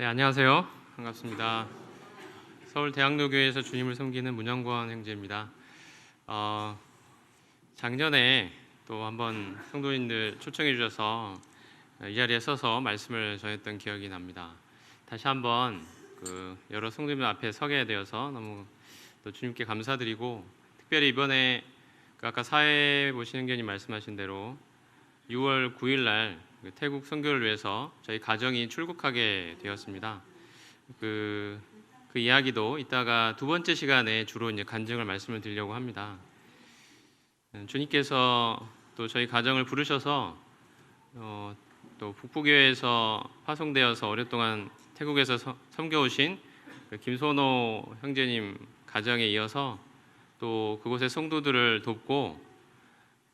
네, 안녕하세요. 반갑습니다. 서울대학로교회에서 주님을 섬기는 문영권 형제입니다. 작년에 또 한번 성도님들 초청해 주셔서 이 자리에 서서 말씀을 전했던 기억이 납니다. 다시 한번 여러 성도님들 앞에 서게 되어서 너무 또 주님께 감사드리고, 특별히 이번에 아까 사회 보시는 말씀하신 대로 6월 9일 날 태국 선교를 위해서 저희 가정이 출국하게 되었습니다. 그 이야기도 이따가 두 번째 시간에 주로 이제 간증을 말씀을 드리려고 합니다. 주님께서 또 저희 가정을 부르셔서 또 북부교회에서 파송되어서 오랫동안 태국에서 섬겨오신 김선호 형제님 가정에 이어서 또 그곳의 성도들을 돕고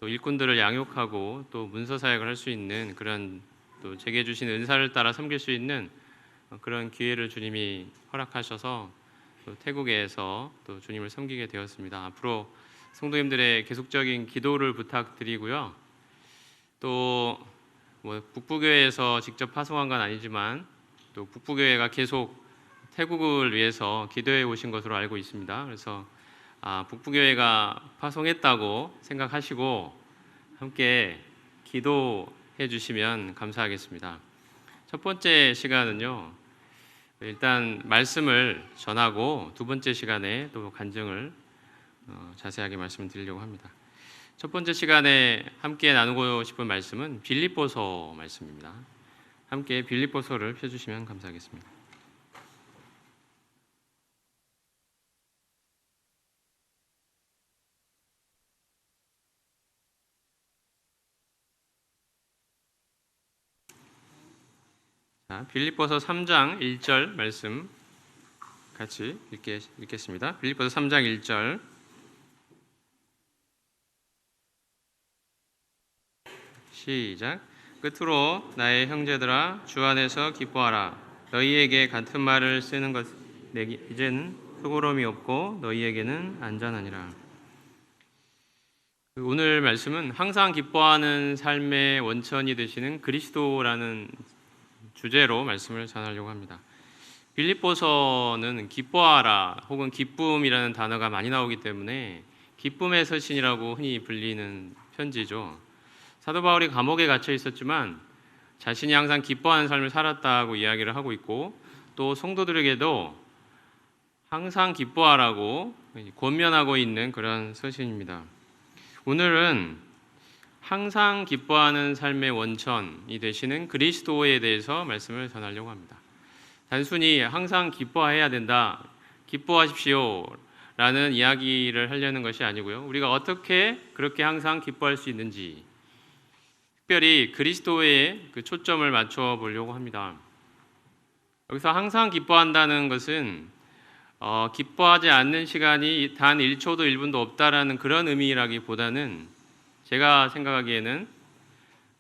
또 일꾼들을 양육하고 또 문서 사역을 할 수 있는 그런 또 제게 주신 은사를 따라 섬길 수 있는 그런 기회를 주님이 허락하셔서 또 태국에서 또 주님을 섬기게 되었습니다. 앞으로 성도님들의 계속적인 기도를 부탁드리고요. 또 북부교회에서 직접 파송한 건 아니지만 또 북부교회가 계속 태국을 위해서 기도해 오신 것으로 알고 있습니다. 그래서 북부교회가 파송했다고 생각하시고 함께 기도해 주시면 감사하겠습니다. 첫 번째 시간은요, 일단 말씀을 전하고 두 번째 시간에 또 간증을 자세하게 말씀드리려고 합니다. 첫 번째 시간에 함께 나누고 싶은 말씀은 빌립보서 말씀입니다. 함께 빌립보서를 펴주시면 감사하겠습니다. 빌립보서 3장 1절 말씀 같이 읽겠습니다. 빌립보서 3장 1절 시작. 끝으로 나의 형제들아 주 안에서 기뻐하라. 너희에게 같은 말을 쓰는 것 이제는 수고로움이 없고 너희에게는 안전하니라. 오늘 말씀은 항상 기뻐하는 삶의 원천이 되시는 그리스도라는 주제로 말씀을 전하려고 합니다. 빌립보서는 기뻐하라 혹은 기쁨이라는 단어가 많이 나오기 때문에 기쁨의 서신이라고 흔히 불리는 편지죠. 사도 바울이 감옥에 갇혀 있었지만 자신이 항상 기뻐하는 삶을 살았다고 이야기를 하고 있고, 또 성도들에게도 항상 기뻐하라고 권면하고 있는 그런 서신입니다. 오늘은 항상 기뻐하는 삶의 원천이 되시는 그리스도에 대해서 말씀을 전하려고 합니다. 단순히 항상 기뻐해야 된다, 기뻐하십시오 라는 이야기를 하려는 것이 아니고요. 우리가 어떻게 그렇게 항상 기뻐할 수 있는지, 특별히 그리스도에 그 초점을 맞춰 보려고 합니다. 여기서 항상 기뻐한다는 것은 기뻐하지 않는 시간이 단 1초도 1분도 없다라는 그런 의미라기보다는 제가 생각하기에는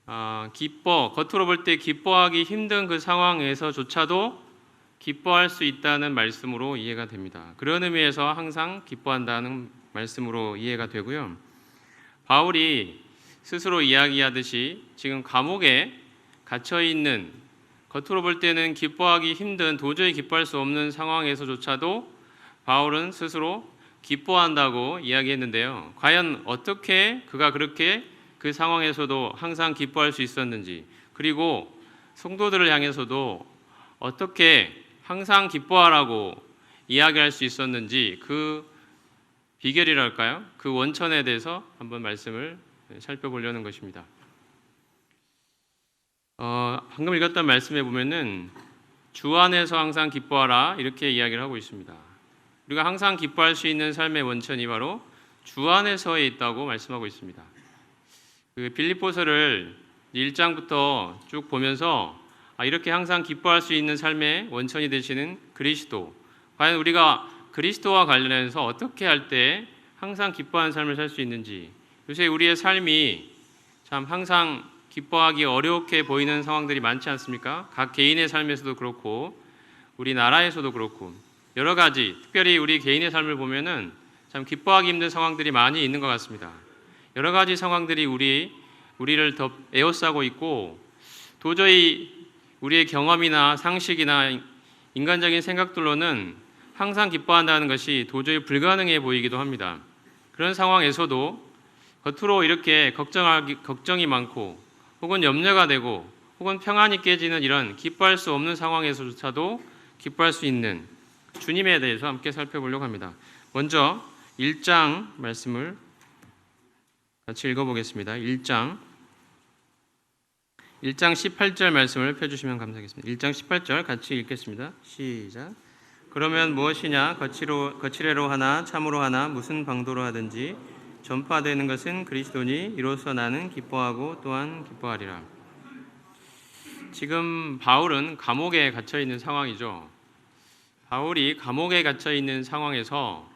겉으로 볼 때 기뻐하기 힘든 그 상황에서조차도 기뻐할 수 있다는 말씀으로 이해가 됩니다. 그런 의미에서 항상 기뻐한다는 말씀으로 이해가 되고요. 바울이 스스로 이야기하듯이 지금 감옥에 갇혀 있는, 겉으로 볼 때는 기뻐하기 힘든, 도저히 기뻐할 수 없는 상황에서조차도 바울은 스스로 기뻐한다고 이야기했는데요. 과연 어떻게 그가 그렇게 그 상황에서도 항상 기뻐할 수 있었는지, 그리고 성도들을 향해서도 어떻게 항상 기뻐하라고 이야기할 수 있었는지, 그 비결이랄까요? 그 원천에 대해서 한번 말씀을 살펴보려는 것입니다. 방금 읽었던 말씀에 보면은 주 안에서 항상 기뻐하라 이렇게 이야기를 하고 있습니다. 우리가 항상 기뻐할 수 있는 삶의 원천이 바로 주 안에서에 있다고 말씀하고 있습니다. 빌립보서를 1장부터 쭉 보면서 이렇게 항상 기뻐할 수 있는 삶의 원천이 되시는 그리스도, 과연 우리가 그리스도와 관련해서 어떻게 할 때 항상 기뻐하는 삶을 살 수 있는지, 요새 우리의 삶이 참 항상 기뻐하기 어렵게 보이는 상황들이 많지 않습니까? 각 개인의 삶에서도 그렇고 우리나라에서도 그렇고 여러 가지, 특별히 우리 개인의 삶을 보면은 참 기뻐하기 힘든 상황들이 많이 있는 것 같습니다. 여러 가지 상황들이 우리를 더 에워싸고 있고, 도저히 우리의 경험이나 상식이나 인간적인 생각들로는 항상 기뻐한다는 것이 도저히 불가능해 보이기도 합니다. 그런 상황에서도 겉으로 이렇게 걱정이 많고 혹은 염려가 되고 혹은 평안이 깨지는 이런 기뻐할 수 없는 상황에서조차도 기뻐할 수 있는 주님에 대해서 함께 살펴보려고 합니다. 먼저 1장 말씀을 같이 읽어보겠습니다. 1장 18절 말씀을 펴주시면 감사하겠습니다. 1장 18절 같이 읽겠습니다. 시작. 그러면 무엇이냐 거칠애로 하나 참으로 하나 무슨 방도로 하든지 전파되는 것은 그리스도니 이로써 나는 기뻐하고 또한 기뻐하리라. 지금 바울은 감옥에 갇혀 있는 상황이죠. 바울이 감옥에 갇혀 있는 상황에서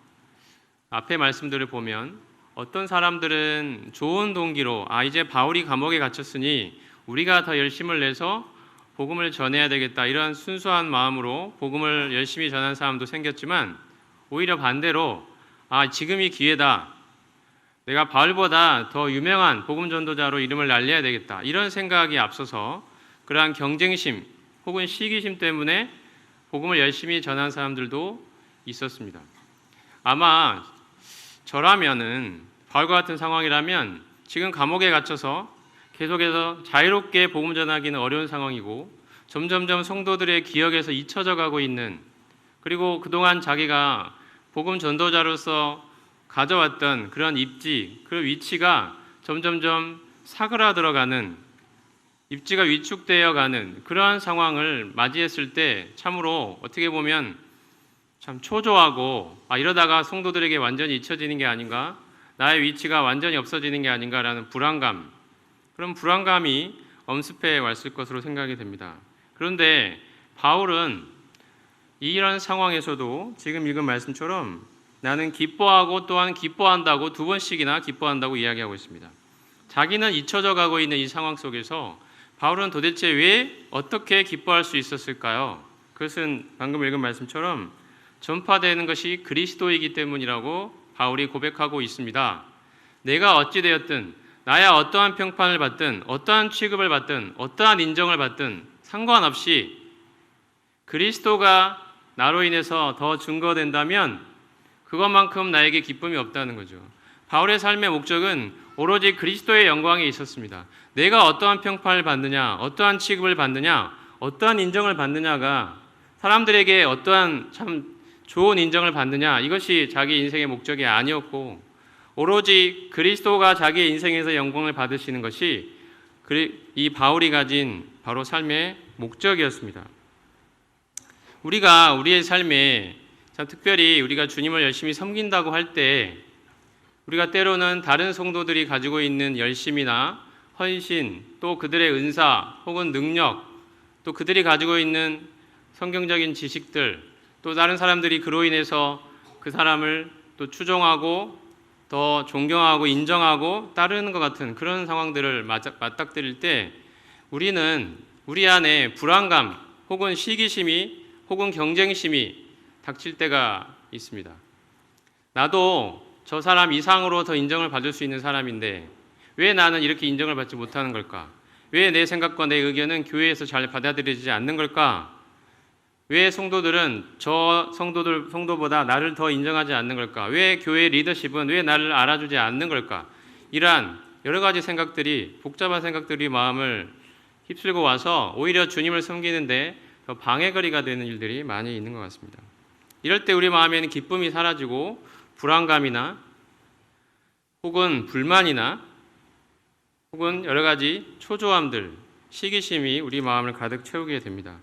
앞에 말씀들을 보면 어떤 사람들은 좋은 동기로 이제 바울이 감옥에 갇혔으니 우리가 더 열심을 내서 복음을 전해야 되겠다 이런 순수한 마음으로 복음을 열심히 전한 사람도 생겼지만 오히려 반대로 지금이 기회다. 내가 바울보다 더 유명한 복음 전도자로 이름을 날려야 되겠다. 이런 생각이 앞서서 그러한 경쟁심 혹은 시기심 때문에 복음을 열심히 전한 사람들도 있었습니다. 아마 저라면은 바울과 같은 상황이라면 지금 감옥에 갇혀서 계속해서 자유롭게 복음 전하기는 어려운 상황이고 점점점 성도들의 기억에서 잊혀져 가고 있는, 그리고 그동안 자기가 복음 전도자로서 가져왔던 그런 입지, 그 위치가 점점점 사그라들어가는, 입지가 위축되어 가는 그러한 상황을 맞이했을 때 참으로 어떻게 보면 참 초조하고 이러다가 성도들에게 완전히 잊혀지는 게 아닌가, 나의 위치가 완전히 없어지는 게 아닌가라는 불안감, 그런 불안감이 엄습해 왔을 것으로 생각이 됩니다. 그런데 바울은 이런 상황에서도 지금 읽은 말씀처럼 나는 기뻐하고 또한 기뻐한다고 두 번씩이나 기뻐한다고 이야기하고 있습니다. 자기는 잊혀져 가고 있는 이 상황 속에서 바울은 도대체 왜 어떻게 기뻐할 수 있었을까요? 그것은 방금 읽은 말씀처럼 전파되는 것이 그리스도이기 때문이라고 바울이 고백하고 있습니다. 내가 어찌되었든, 나야 어떠한 평판을 받든 어떠한 취급을 받든 어떠한 인정을 받든 상관없이 그리스도가 나로 인해서 더 증거된다면 그것만큼 나에게 기쁨이 없다는 거죠. 바울의 삶의 목적은 오로지 그리스도의 영광에 있었습니다. 내가 어떠한 평판을 받느냐, 어떠한 취급을 받느냐, 어떠한 인정을 받느냐가, 사람들에게 어떠한 참 좋은 인정을 받느냐, 이것이 자기 인생의 목적이 아니었고 오로지 그리스도가 자기의 인생에서 영광을 받으시는 것이 이 바울이 가진 바로 삶의 목적이었습니다. 우리가 우리의 삶에 참 특별히 우리가 주님을 열심히 섬긴다고 할 때 우리가 때로는 다른 성도들이 가지고 있는 열심이나 헌신, 또 그들의 은사 혹은 능력, 또 그들이 가지고 있는 성경적인 지식들, 또 다른 사람들이 그로 인해서 그 사람을 또 추종하고 더 존경하고 인정하고 따르는 것 같은 그런 상황들을 맞닥뜨릴 때 우리는 우리 안에 불안감 혹은 시기심이 혹은 경쟁심이 닥칠 때가 있습니다. 나도 저 사람 이상으로 더 인정을 받을 수 있는 사람인데 왜 나는 이렇게 인정을 받지 못하는 걸까? 왜 내 생각과 내 의견은 교회에서 잘 받아들여지지 않는 걸까? 왜 성도들은 저 성도보다 나를 더 인정하지 않는 걸까? 왜 교회 리더십은 왜 나를 알아주지 않는 걸까? 이러한 여러 가지 생각들이, 복잡한 생각들이 마음을 휩쓸고 와서 오히려 주님을 섬기는데 더 방해거리가 되는 일들이 많이 있는 것 같습니다. 이럴 때 우리 마음에는 기쁨이 사라지고 불안감이나 혹은 불만이나 혹은 여러 가지 초조함들, 시기심이 우리 마음을 가득 채우게 됩니다.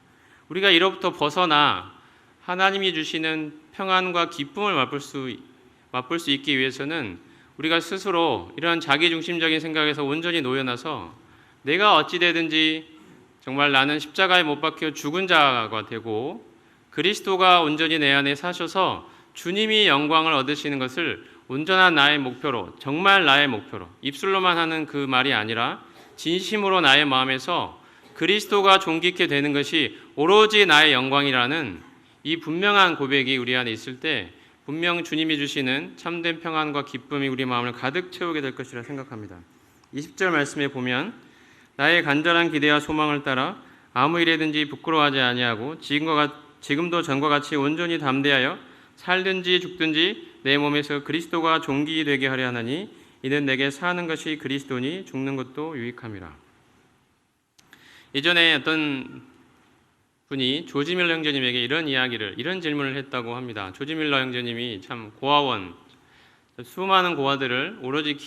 우리가 이로부터 벗어나 하나님이 주시는 평안과 기쁨을 맛볼 수 있기 위해서는 우리가 스스로 이러한 자기중심적인 생각에서 온전히 놓여나서 내가 어찌되든지 정말 나는 십자가에 못 박혀 죽은 자가 되고 그리스도가 온전히 내 안에 사셔서 주님이 영광을 얻으시는 것을 온전한 나의 목표로, 정말 나의 목표로, 입술로만 하는 그 말이 아니라 진심으로 나의 마음에서 그리스도가 존귀케 되는 것이 오로지 나의 영광이라는 이 분명한 고백이 우리 안에 있을 때 분명 주님이 주시는 참된 평안과 기쁨이 우리 마음을 가득 채우게 될 것이라 생각합니다. 20절 말씀에 보면 나의 간절한 기대와 소망을 따라 아무 일에든지 부끄러워하지 아니하고 지금도 전과 같이 온전히 담대하여 살든지 죽든지 내 몸에서 그리스도가 존귀되게 하려 하나니 이는 내게 사는 것이 그리스도니 죽는 것도 유익함이라. 예전에 어떤 분이 조지 밀러 형제님에게 이런 질문을 했다고 합니다. 조지 밀러 형제님이 참 고아원, 수많은 고아들을 오로지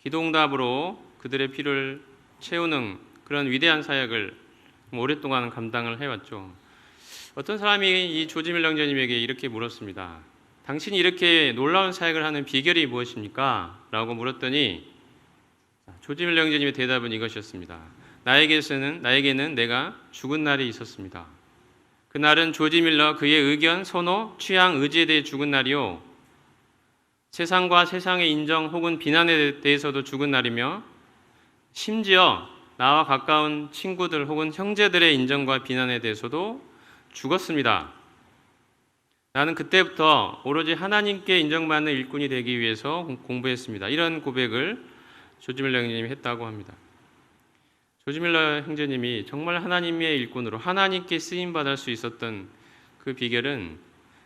기도응답으로 그들의 피를 채우는 그런 위대한 사역을 오랫동안 감당을 해왔죠. 어떤 사람이 이 조지 밀러 형제님에게 이렇게 물었습니다. 당신이 이렇게 놀라운 사역을 하는 비결이 무엇입니까? 라고 물었더니 조지 밀러 형제님의 대답은 이것이었습니다. 나에게는 내가 죽은 날이 있었습니다. 그날은 조지 밀러 그의 의견, 선호, 취향, 의지에 대해 죽은 날이요. 세상과 세상의 인정 혹은 비난에 대해서도 죽은 날이며 심지어 나와 가까운 친구들 혹은 형제들의 인정과 비난에 대해서도 죽었습니다. 나는 그때부터 오로지 하나님께 인정받는 일꾼이 되기 위해서 공부했습니다. 이런 고백을 조지 밀러 형제님이 했다고 합니다. 조지 밀러 형제님이 정말 하나님의 일꾼으로 하나님께 쓰임받을 수 있었던 그 비결은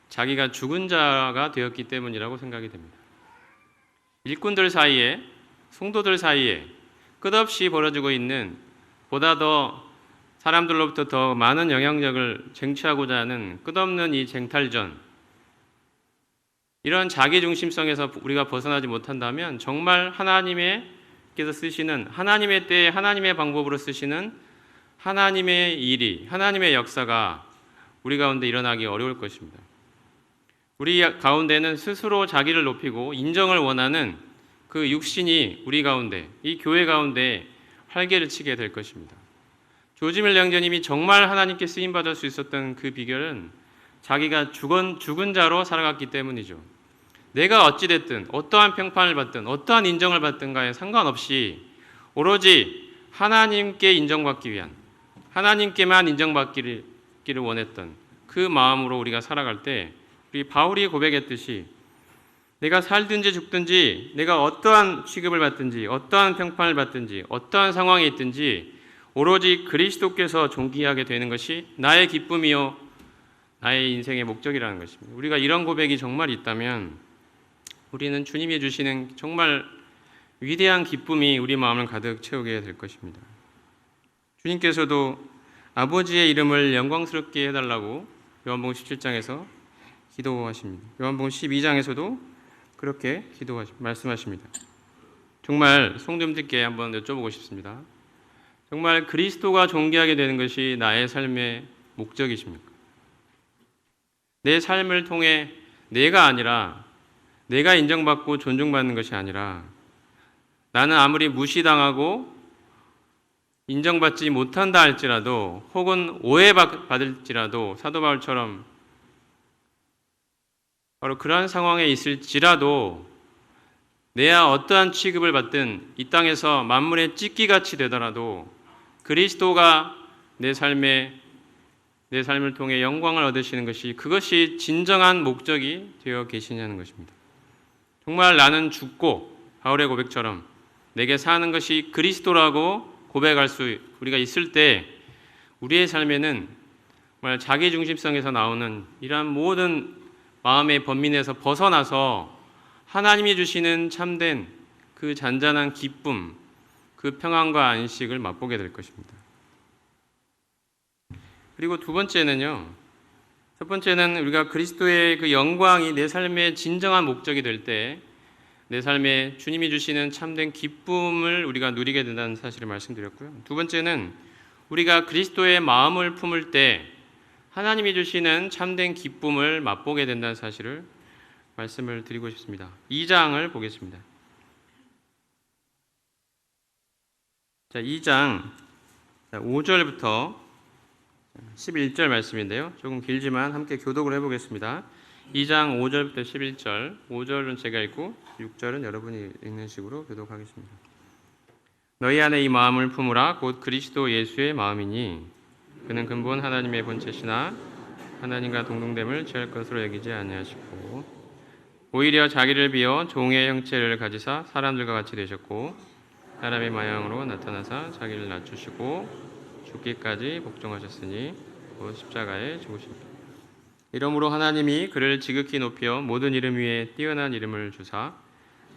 자기가 죽은 자가 되었기 때문이라고 생각이 됩니다. 일꾼들 사이에, 성도들 사이에 끝없이 벌어지고 있는 보다 더 사람들로부터 더 많은 영향력을 쟁취하고자 하는 끝없는 이 쟁탈전, 이런 자기중심성에서 우리가 벗어나지 못한다면 정말 하나님께서 쓰시는 하나님의 때에 하나님의 방법으로 쓰시는 하나님의 일이, 하나님의 역사가 우리 가운데 일어나기 어려울 것입니다. 우리 가운데는 스스로 자기를 높이고 인정을 원하는 그 육신이 우리 가운데, 이 교회 가운데 활개를 치게 될 것입니다. 조지 밀러 형제님이 정말 하나님께 쓰임받을 수 있었던 그 비결은 자기가 죽은 자로 살아갔기 때문이죠. 내가 어찌됐든 어떠한 평판을 받든 어떠한 인정을 받든가에 상관없이 오로지 하나님께 인정받기 위한, 하나님께만 인정받기를 원했던 그 마음으로 우리가 살아갈 때 우리 바울이 고백했듯이 내가 살든지 죽든지 내가 어떠한 취급을 받든지 어떠한 평판을 받든지 어떠한 상황에 있든지 오로지 그리스도께서 존귀하게 되는 것이 나의 기쁨이요 나의 인생의 목적이라는 것입니다. 우리가 이런 고백이 정말 있다면 우리는 주님이 주시는 정말 위대한 기쁨이 우리 마음을 가득 채우게 될 것입니다. 주님께서도 아버지의 이름을 영광스럽게 해달라고 요한복음 17장에서 기도하십니다. 요한복음 12장에서도 그렇게 말씀하십니다. 정말 성도님들께 한번 여쭤보고 싶습니다. 정말 그리스도가 존귀하게 되는 것이 나의 삶의 목적이십니까? 내 삶을 통해 내가 아니라 내가 인정받고 존중받는 것이 아니라 나는 아무리 무시당하고 인정받지 못한다 할지라도 혹은 오해받을지라도 사도 바울처럼 바로 그러한 상황에 있을지라도 내야 어떠한 취급을 받든 이 땅에서 만물의 찢기같이 되더라도 그리스도가 내 삶을 통해 영광을 얻으시는 것이 그것이 진정한 목적이 되어 계시냐는 것입니다. 정말 나는 죽고 바울의 고백처럼 내게 사는 것이 그리스도라고 고백할 수 우리가 있을 때 우리의 삶에는 정말 자기중심성에서 나오는 이러한 모든 마음의 번민에서 벗어나서 하나님이 주시는 참된 그 잔잔한 기쁨, 그 평안과 안식을 맛보게 될 것입니다. 그리고 두 번째는요. 첫 번째는 우리가 그리스도의 그 영광이 내 삶의 진정한 목적이 될 때 내 삶에 주님이 주시는 참된 기쁨을 우리가 누리게 된다는 사실을 말씀드렸고요. 두 번째는 우리가 그리스도의 마음을 품을 때 하나님이 주시는 참된 기쁨을 맛보게 된다는 사실을 말씀을 드리고 싶습니다. 2장을 보겠습니다. 자, 2장 5절부터 11절 말씀인데요. 조금 길지만 함께 교독을 해보겠습니다. 2장 5절부터 11절, 5절은 제가 읽고 6절은 여러분이 읽는 식으로 교독하겠습니다. 너희 안에 이 마음을 품으라 곧 그리스도 예수의 마음이니 그는 근본 하나님의 본체시나 하나님과 동등됨을 취할 것으로 여기지 아니하시고 오히려 자기를 비어 종의 형체를 가지사 사람들과 같이 되셨고 사람의 모양으로 나타나사 자기를 낮추시고 죽기까지 복종하셨으니 또 십자가에 죽으십니다. 이러므로 하나님이 그를 지극히 높여 모든 이름 위에 뛰어난 이름을 주사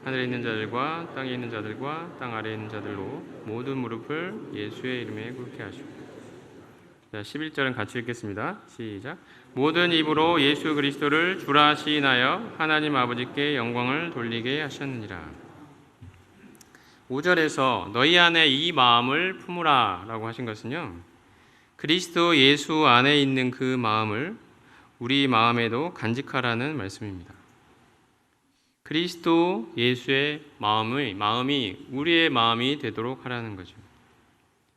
하늘에 있는 자들과 땅에 있는 자들과 땅 아래에 있는 자들로 모든 무릎을 예수의 이름에 꿇게 하시고. 자, 11절은 같이 읽겠습니다. 시작. 모든 입으로 예수 그리스도를 주라 시인하여 하나님 아버지께 영광을 돌리게 하셨느니라. 5절에서 너희 안에 이 마음을 품으라 라고 하신 것은요, 그리스도 예수 안에 있는 그 마음을 우리 마음에도 간직하라는 말씀입니다. 그리스도 예수의 마음이 우리의 마음이 되도록 하라는 거죠.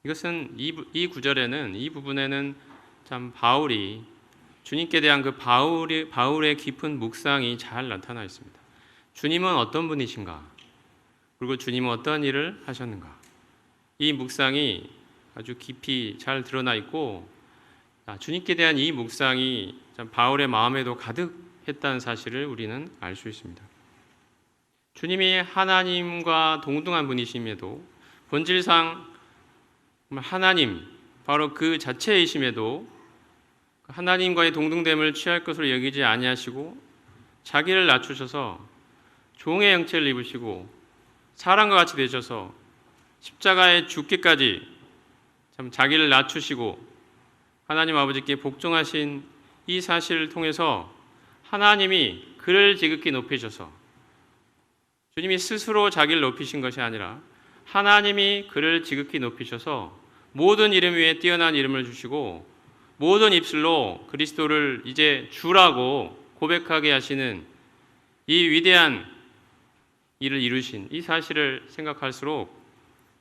이것은 이 구절에는, 이 부분에는 참 바울이 주님께 대한 그 바울의 깊은 묵상이 잘 나타나 있습니다. 주님은 어떤 분이신가? 그리고 주님은 어떤 일을 하셨는가? 이 묵상이 아주 깊이 잘 드러나 있고, 주님께 대한 이 묵상이 참 바울의 마음에도 가득했다는 사실을 우리는 알 수 있습니다. 주님이 하나님과 동등한 분이심에도, 본질상 하나님, 바로 그 자체이심에도 하나님과의 동등됨을 취할 것으로 여기지 아니하시고 자기를 낮추셔서 종의 형체를 입으시고 사람과 같이 되셔서 십자가에 죽기까지 참 자기를 낮추시고 하나님 아버지께 복종하신 이 사실을 통해서 하나님이 그를 지극히 높이셔서, 주님이 스스로 자기를 높이신 것이 아니라 하나님이 그를 지극히 높이셔서 모든 이름 위에 뛰어난 이름을 주시고 모든 입술로 그리스도를 이제 주라고 고백하게 하시는 이 위대한 일을 이루신 이 사실을 생각할수록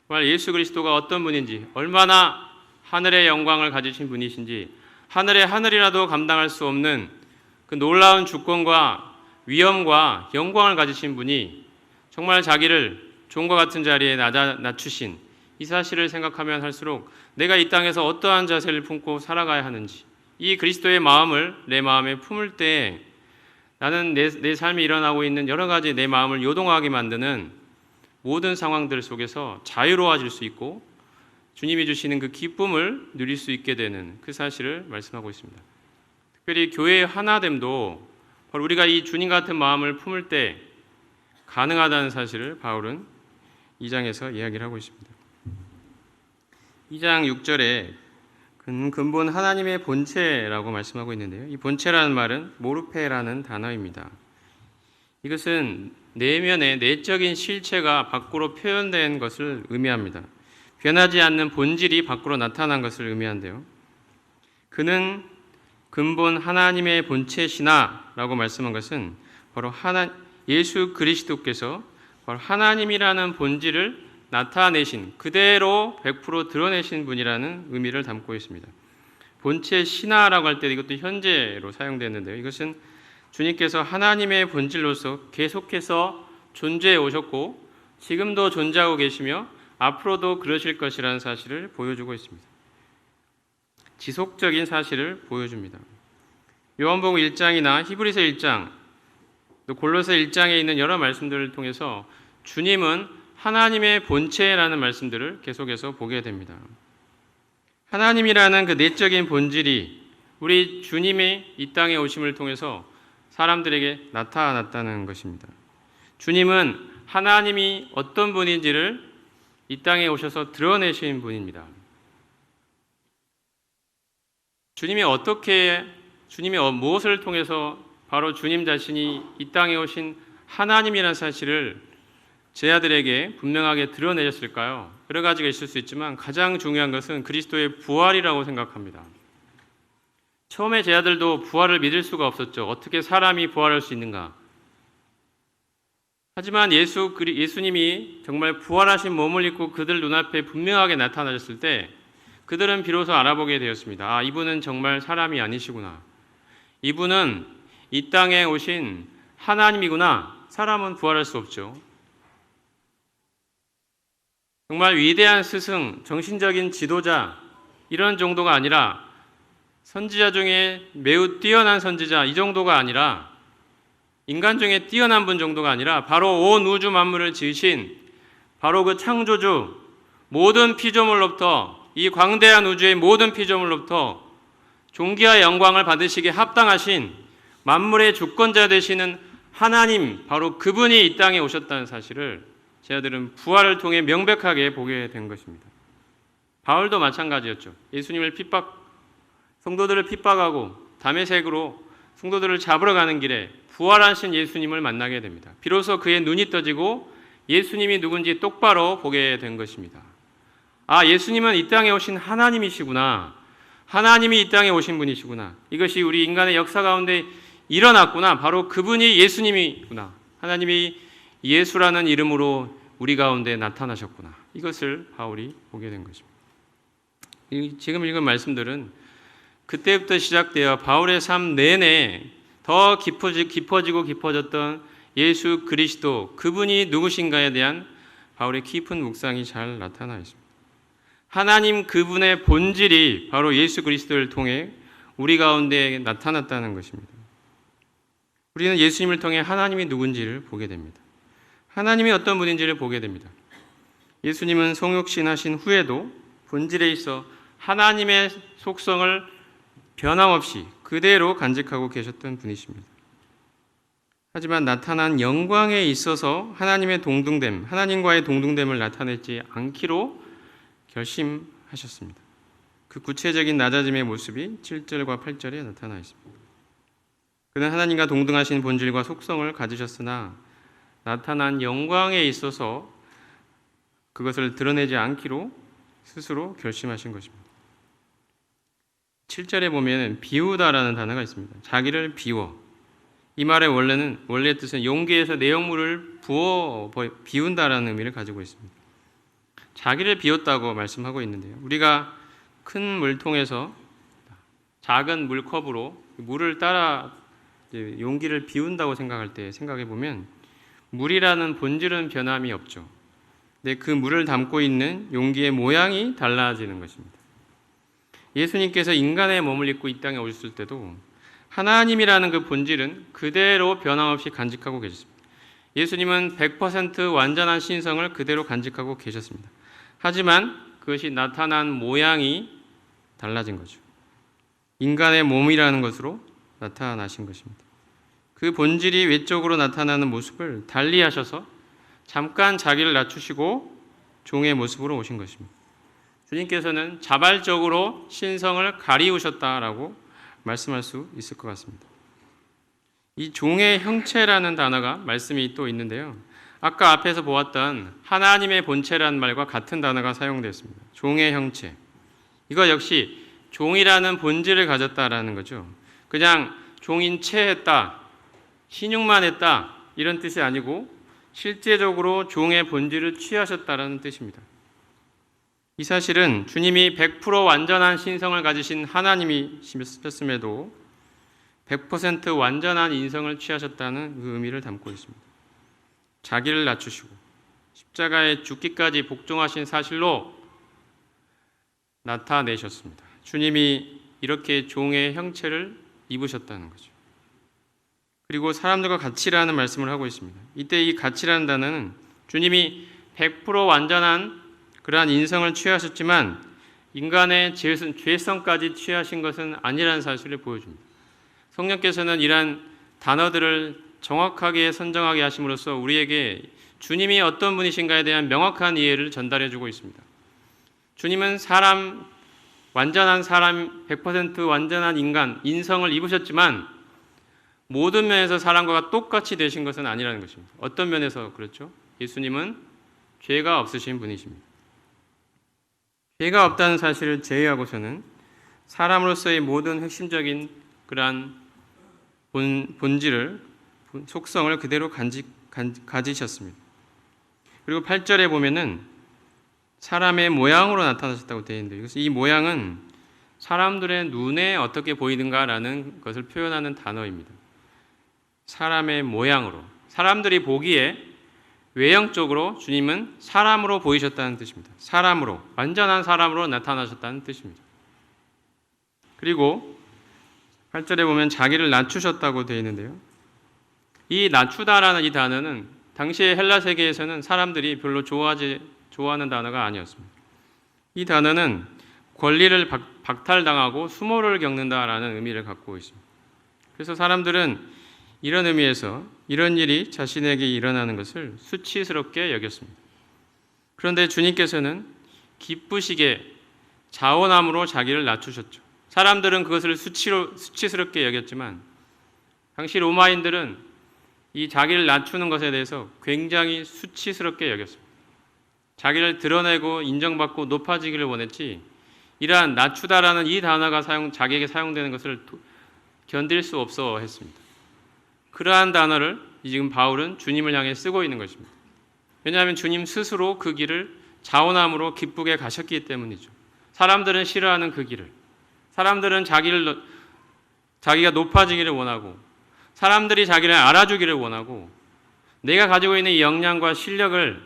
정말 예수 그리스도가 어떤 분인지, 얼마나 하늘의 영광을 가지신 분이신지, 하늘의 하늘이라도 감당할 수 없는 그 놀라운 주권과 위엄과 영광을 가지신 분이 정말 자기를 종과 같은 자리에 낮추신 이 사실을 생각하면 할수록 내가 이 땅에서 어떠한 자세를 품고 살아가야 하는지, 이 그리스도의 마음을 내 마음에 품을 때 나는 내 삶에 일어나고 있는 여러 가지 내 마음을 요동하게 만드는 모든 상황들 속에서 자유로워질 수 있고 주님이 주시는 그 기쁨을 누릴 수 있게 되는 그 사실을 말씀하고 있습니다. 특별히 교회의 하나됨도 바로 우리가 이 주님 같은 마음을 품을 때 가능하다는 사실을 바울은 2장에서 이야기를 하고 있습니다. 2장 6절에 근본 하나님의 본체라고 말씀하고 있는데요. 이 본체라는 말은 모르페라는 단어입니다. 이것은 내면의 내적인 실체가 밖으로 표현된 것을 의미합니다. 변하지 않는 본질이 밖으로 나타난 것을 의미한데요. 그는 근본 하나님의 본체시나 라고 말씀한 것은 바로 예수 그리스도께서 바로 하나님이라는 본질을 나타내신, 그대로 100% 드러내신 분이라는 의미를 담고 있습니다. 본체 신하라고 할 때 이것도 현재로 사용되는데요. 이것은 주님께서 하나님의 본질로서 계속해서 존재해 오셨고 지금도 존재하고 계시며 앞으로도 그러실 것이라는 사실을 보여주고 있습니다. 지속적인 사실을 보여줍니다. 요한복음 1장이나 히브리서 1장, 또 골로새 1장에 있는 여러 말씀들을 통해서 주님은 하나님의 본체라는 말씀들을 계속해서 보게 됩니다. 하나님이라는 그 내적인 본질이 우리 주님의 이 땅에 오심을 통해서 사람들에게 나타났다는 것입니다. 주님은 하나님이 어떤 분인지를 이 땅에 오셔서 드러내신 분입니다. 주님이 무엇을 통해서 바로 주님 자신이 이 땅에 오신 하나님이라는 사실을 제 아들에게 분명하게 드러내셨을까요? 여러 가지가 있을 수 있지만 가장 중요한 것은 그리스도의 부활이라고 생각합니다. 처음에 제 아들도 부활을 믿을 수가 없었죠. 어떻게 사람이 부활할 수 있는가? 하지만 예수님이 정말 부활하신 몸을 입고 그들 눈앞에 분명하게 나타나셨을 때 그들은 비로소 알아보게 되었습니다. 이분은 정말 사람이 아니시구나. 이분은 이 땅에 오신 하나님이구나. 사람은 부활할 수 없죠. 정말 위대한 스승, 정신적인 지도자 이런 정도가 아니라 선지자 중에 매우 뛰어난 선지자 이 정도가 아니라 인간 중에 뛰어난 분 정도가 아니라 바로 온 우주 만물을 지으신 바로 그 창조주, 모든 피조물로부터 이 광대한 우주의 모든 피조물로부터 존귀와 영광을 받으시기에 합당하신 만물의 주권자 되시는 하나님, 바로 그분이 이 땅에 오셨다는 사실을 제자들은 부활을 통해 명백하게 보게 된 것입니다. 바울도 마찬가지였죠. 예수님을 성도들을 핍박하고 다메섹으로 성도들을 잡으러 가는 길에 부활하신 예수님을 만나게 됩니다. 비로소 그의 눈이 떠지고 예수님이 누군지 똑바로 보게 된 것입니다. 아, 예수님은 이 땅에 오신 하나님이시구나. 하나님이 이 땅에 오신 분이시구나. 이것이 우리 인간의 역사 가운데 일어났구나. 바로 그분이 예수님이구나. 하나님이 예수라는 이름으로 우리 가운데 나타나셨구나. 이것을 바울이 보게 된 것입니다. 지금 읽은 말씀들은 그때부터 시작되어 바울의 삶 내내 더 깊어지고 깊어졌던 예수 그리스도, 그분이 누구신가에 대한 바울의 깊은 묵상이 잘 나타나 있습니다. 하나님 그분의 본질이 바로 예수 그리스도를 통해 우리 가운데 나타났다는 것입니다. 우리는 예수님을 통해 하나님이 누군지를 보게 됩니다. 하나님이 어떤 분인지를 보게 됩니다. 예수님은 성육신하신 후에도 본질에 있어 하나님의 속성을 변함없이 그대로 간직하고 계셨던 분이십니다. 하지만 나타난 영광에 있어서 하나님과의 동등됨을 나타내지 않기로 결심하셨습니다. 그 구체적인 낮아짐의 모습이 7절과 8절에 나타나 있습니다. 그는 하나님과 동등하신 본질과 속성을 가지셨으나 나타난 영광에 있어서 그것을 드러내지 않기로 스스로 결심하신 것입니다. 7절에 보면 비우다라는 단어가 있습니다. 자기를 비워. 이 말의 원래 뜻은 용기에서 내용물을 부어 비운다라는 의미를 가지고 있습니다. 자기를 비웠다고 말씀하고 있는데요. 우리가 큰 물통에서 작은 물컵으로 물을 따라 용기를 비운다고 생각할 때 생각해 보면 물이라는 본질은 변함이 없죠. 근데 그 물을 담고 있는 용기의 모양이 달라지는 것입니다. 예수님께서 인간의 몸을 입고 이 땅에 오셨을 때도 하나님이라는 그 본질은 그대로 변함없이 간직하고 계셨습니다. 예수님은 100% 완전한 신성을 그대로 간직하고 계셨습니다. 하지만 그것이 나타난 모양이 달라진 거죠. 인간의 몸이라는 것으로 나타나신 것입니다. 그 본질이 외적으로 나타나는 모습을 달리하셔서 잠깐 자기를 낮추시고 종의 모습으로 오신 것입니다. 주님께서는 자발적으로 신성을 가리우셨다라고 말씀할 수 있을 것 같습니다. 이 종의 형체라는 단어가 말씀이 또 있는데요. 아까 앞에서 보았던 하나님의 본체라는 말과 같은 단어가 사용되었습니다. 종의 형체. 이거 역시 종이라는 본질을 가졌다라는 거죠. 그냥 종인 채 했다, 신용만 했다 이런 뜻이 아니고 실제적으로 종의 본질을 취하셨다라는 뜻입니다. 이 사실은 주님이 100% 완전한 신성을 가지신 하나님이셨음에도 100% 완전한 인성을 취하셨다는 그 의미를 담고 있습니다. 자기를 낮추시고 십자가에 죽기까지 복종하신 사실로 나타내셨습니다. 주님이 이렇게 종의 형체를 입으셨다는 거죠. 그리고 사람들과 같이라는 말씀을 하고 있습니다. 이때 이 같이라는 단어는 주님이 100% 완전한 그러한 인성을 취하셨지만 인간의 죄성까지 취하신 것은 아니라는 사실을 보여줍니다. 성령께서는 이러한 단어들을 정확하게 선정하게 하심으로써 우리에게 주님이 어떤 분이신가에 대한 명확한 이해를 전달해 주고 있습니다. 주님은 완전한 사람, 100% 완전한 인간, 인성을 입으셨지만 모든 면에서 사람과 똑같이 되신 것은 아니라는 것입니다. 어떤 면에서 그렇죠? 예수님은 죄가 없으신 분이십니다. 죄가 없다는 사실을 제외하고서는 사람으로서의 모든 핵심적인 그러한 본질을, 속성을 그대로 가지셨습니다. 그리고 8절에 보면은 사람의 모양으로 나타나셨다고 되어 있는데 이것은 이 모양은 사람들의 눈에 어떻게 보이는가라는 것을 표현하는 단어입니다. 사람의 모양으로, 사람들이 보기에 외형적으로 주님은 사람으로 보이셨다는 뜻입니다. 사람으로, 완전한 사람으로 나타나셨다는 뜻입니다. 그리고 8절에 보면 자기를 낮추셨다고 되어 있는데요. 이 낮추다라는 이 단어는 당시의 헬라 세계에서는 사람들이 별로 좋아하는 단어가 아니었습니다. 이 단어는 권리를 박탈당하고 수모를 겪는다라는 의미를 갖고 있습니다. 그래서 사람들은 이런 의미에서 이런 일이 자신에게 일어나는 것을 수치스럽게 여겼습니다. 그런데 주님께서는 기쁘시게 자원함으로 자기를 낮추셨죠. 사람들은 그것을 수치스럽게 여겼지만 당시 로마인들은 이 자기를 낮추는 것에 대해서 굉장히 수치스럽게 여겼습니다. 자기를 드러내고 인정받고 높아지기를 원했지 이러한 낮추다라는 이 단어가 자기에게 사용되는 것을 견딜 수 없어 했습니다. 그러한 단어를 지금 바울은 주님을 향해 쓰고 있는 것입니다. 왜냐하면 주님 스스로 그 길을 자원함으로 기쁘게 가셨기 때문이죠. 사람들은 싫어하는 그 길을, 사람들은 자기가 높아지기를 원하고 사람들이 자기를 알아주기를 원하고 내가 가지고 있는 이 역량과 실력을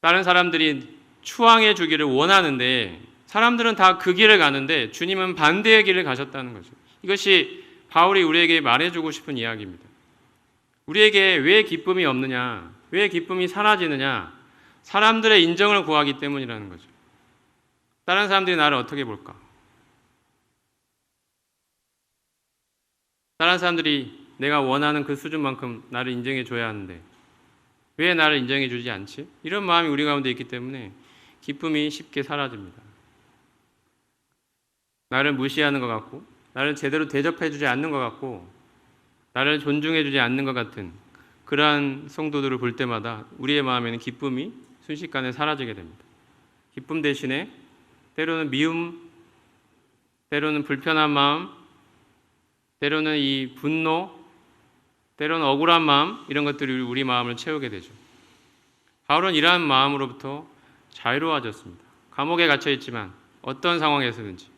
다른 사람들이 추앙해 주기를 원하는데 사람들은 다 그 길을 가는데 주님은 반대의 길을 가셨다는 거죠. 이것이 바울이 우리에게 말해주고 싶은 이야기입니다. 우리에게 왜 기쁨이 없느냐, 왜 기쁨이 사라지느냐, 사람들의 인정을 구하기 때문이라는 거죠. 다른 사람들이 나를 어떻게 볼까? 다른 사람들이 내가 원하는 그 수준만큼 나를 인정해 줘야 하는데 왜 나를 인정해 주지 않지? 이런 마음이 우리 가운데 있기 때문에 기쁨이 쉽게 사라집니다. 나를 무시하는 것 같고 나를 제대로 대접해 주지 않는 것 같고 나를 존중해 주지 않는 것 같은 그러한 성도들을 볼 때마다 우리의 마음에는 기쁨이 순식간에 사라지게 됩니다. 기쁨 대신에 때로는 미움, 때로는 불편한 마음, 때로는 이 분노, 때로는 억울한 마음, 이런 것들이 우리 마음을 채우게 되죠. 바울은 이러한 마음으로부터 자유로워졌습니다. 감옥에 갇혀 있지만 어떤 상황에서든지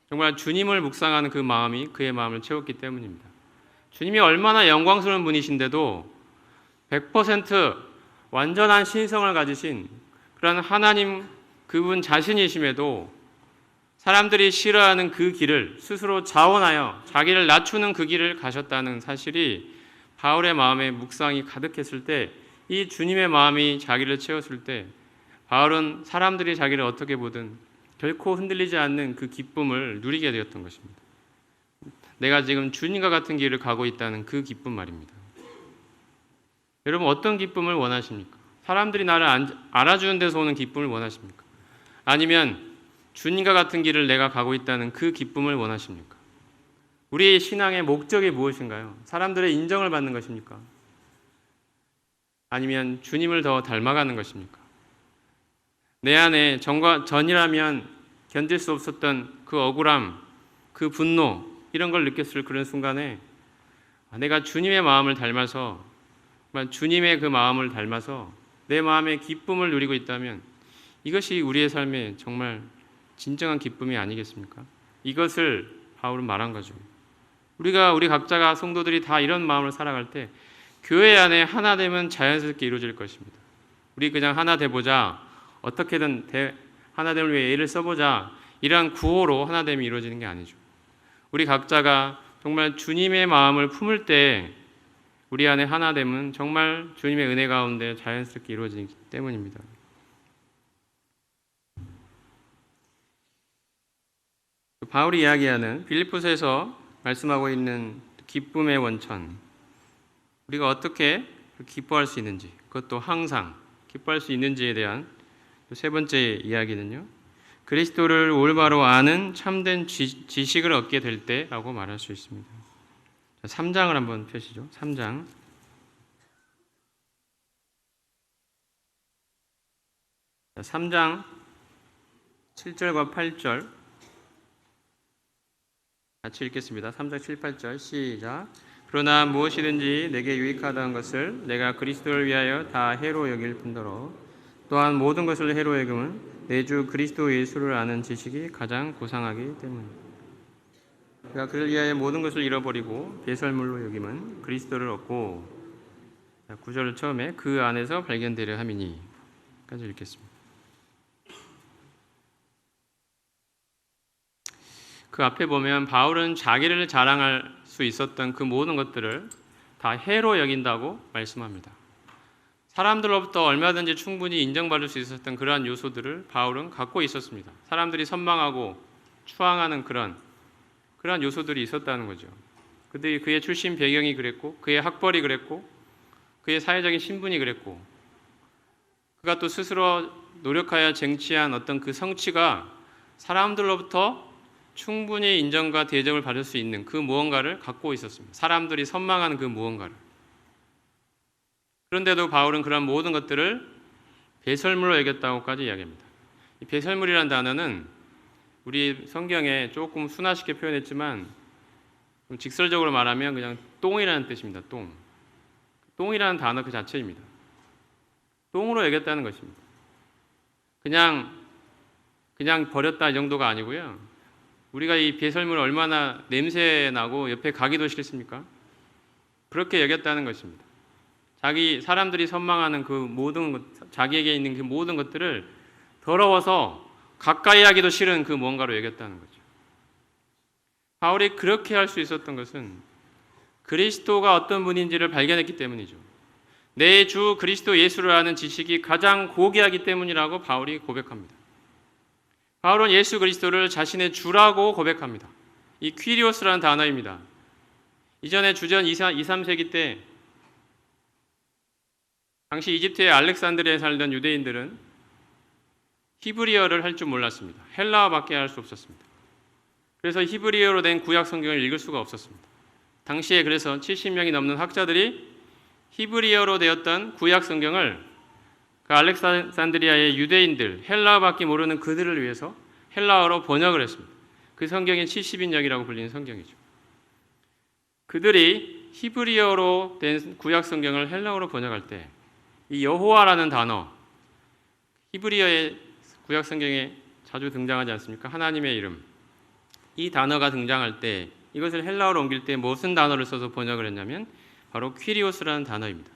정말 주님을 묵상하는 그 마음이 그의 마음을 채웠기 때문입니다. 주님이 얼마나 영광스러운 분이신데도 100% 완전한 신성을 가지신 그런 하나님 그분 자신이심에도 사람들이 싫어하는 그 길을 스스로 자원하여 자기를 낮추는 그 길을 가셨다는 사실이 바울의 마음에 묵상이 가득했을 때 이 주님의 마음이 자기를 채웠을 때 바울은 사람들이 자기를 어떻게 보든 결코 흔들리지 않는 그 기쁨을 누리게 되었던 것입니다. 내가 지금 주님과 같은 길을 가고 있다는 그 기쁨 말입니다. 여러분 어떤 기쁨을 원하십니까? 사람들이 나를 알아주는 데서 오는 기쁨을 원하십니까? 아니면 주님과 같은 길을 내가 가고 있다는 그 기쁨을 원하십니까? 우리의 신앙의 목적이 무엇인가요? 사람들의 인정을 받는 것입니까? 아니면 주님을 더 닮아가는 것입니까? 내 안에 전이라면 견딜 수 없었던 그 억울함, 그 분노 이런 걸 느꼈을 그런 순간에 내가 주님의 마음을 닮아서 주님의 그 마음을 닮아서 내 마음의 기쁨을 누리고 있다면 이것이 우리의 삶에 정말 진정한 기쁨이 아니겠습니까? 이것을 바울은 말한 거죠. 우리 각자가 성도들이 다 이런 마음을 살아갈 때 교회 안에 하나됨은 자연스럽게 이루어질 것입니다. 우리 그냥 하나 돼보자, 어떻게든 하나됨을 위해 애를 써보자 이러한 구호로 하나됨이 이루어지는 게 아니죠. 우리 각자가 정말 주님의 마음을 품을 때 우리 안에 하나됨은 정말 주님의 은혜 가운데 자연스럽게 이루어지기 때문입니다. 바울이 이야기하는 빌립보서에서 말씀하고 있는 기쁨의 원천, 우리가 어떻게 기뻐할 수 있는지, 그것도 항상 기뻐할 수 있는지에 대한 세 번째 이야기는요, 그리스도를 올바로 아는 참된 지식을 얻게 될 때라고 말할 수 있습니다. 3장을 한번 펴시죠. 3장. 자, 3장 7절과 8절 같이 읽겠습니다. 3장 7, 8절 시작. 그러나 무엇이든지 내게 유익하다는 것을 내가 그리스도를 위하여 다 해로 여길 뿐더러 또한 모든 것을 해로 여김은 내 주 그리스도 예수를 아는 지식이 가장 고상하기 때문입니다. 내가 그를 위하여 모든 것을 잃어버리고 배설물로 여김은 그리스도를 얻고 9절 처음에 그 안에서 발견되려 함이니 까지 읽겠습니다. 그 앞에 보면 바울은 자기를 자랑할 수 있었던 그 모든 것들을 다 해로 여긴다고 말씀합니다. 사람들로부터 얼마든지 충분히 인정받을 수 있었던 그러한 요소들을 바울은 갖고 있었습니다. 사람들이 선망하고 추앙하는 그러한 요소들이 있었다는 거죠. 그의 출신 배경이 그랬고, 그의 학벌이 그랬고, 그의 사회적인 신분이 그랬고, 그가 또 스스로 노력하여 쟁취한 어떤 그 성취가 사람들로부터 충분히 인정과 대접을 받을 수 있는 그 무언가를 갖고 있었습니다. 사람들이 선망하는 그 무언가를. 그런데도 바울은 그런 모든 것들을 배설물로 여겼다고까지 이야기합니다. 이 배설물이라는 단어는 우리 성경에 조금 순화시켜 표현했지만 좀 직설적으로 말하면 그냥 똥이라는 뜻입니다. 똥이라는 단어 그 자체입니다. 똥으로 여겼다는 것입니다. 그냥 버렸다 이 정도가 아니고요. 우리가 이 배설물을 얼마나 냄새나고 옆에 가기도 싫습니까? 그렇게 여겼다는 것입니다. 사람들이 선망하는 그 모든 것, 자기에게 있는 그 모든 것들을 더러워서 가까이 하기도 싫은 그 무언가로 여겼다는 거죠. 바울이 그렇게 할 수 있었던 것은 그리스도가 어떤 분인지를 발견했기 때문이죠. 내 주 그리스도 예수를 아는 지식이 가장 고귀하기 때문이라고 바울이 고백합니다. 바울은 예수 그리스도를 자신의 주라고 고백합니다. 이 퀴리오스라는 단어입니다. 이전에 주전 2, 3세기 때 당시 이집트의 알렉산드리아에 살던 유대인들은 히브리어를 할 줄 몰랐습니다. 헬라어밖에 할 수 없었습니다. 그래서 히브리어로 된 구약 성경을 읽을 수가 없었습니다. 당시에 그래서 70명이 넘는 학자들이 히브리어로 되었던 구약 성경을 그 알렉산드리아의 유대인들, 헬라어밖에 모르는 그들을 위해서 헬라어로 번역을 했습니다. 그 성경이 70인역이라고 불리는 성경이죠. 그들이 히브리어로 된 구약 성경을 헬라어로 번역할 때 이 여호와라는 단어, 히브리어의 구약 성경에 자주 등장하지 않습니까? 하나님의 이름. 이 단어가 등장할 때 이것을 헬라어로 옮길 때 무슨 단어를 써서 번역을 했냐면 바로 퀴리오스라는 단어입니다.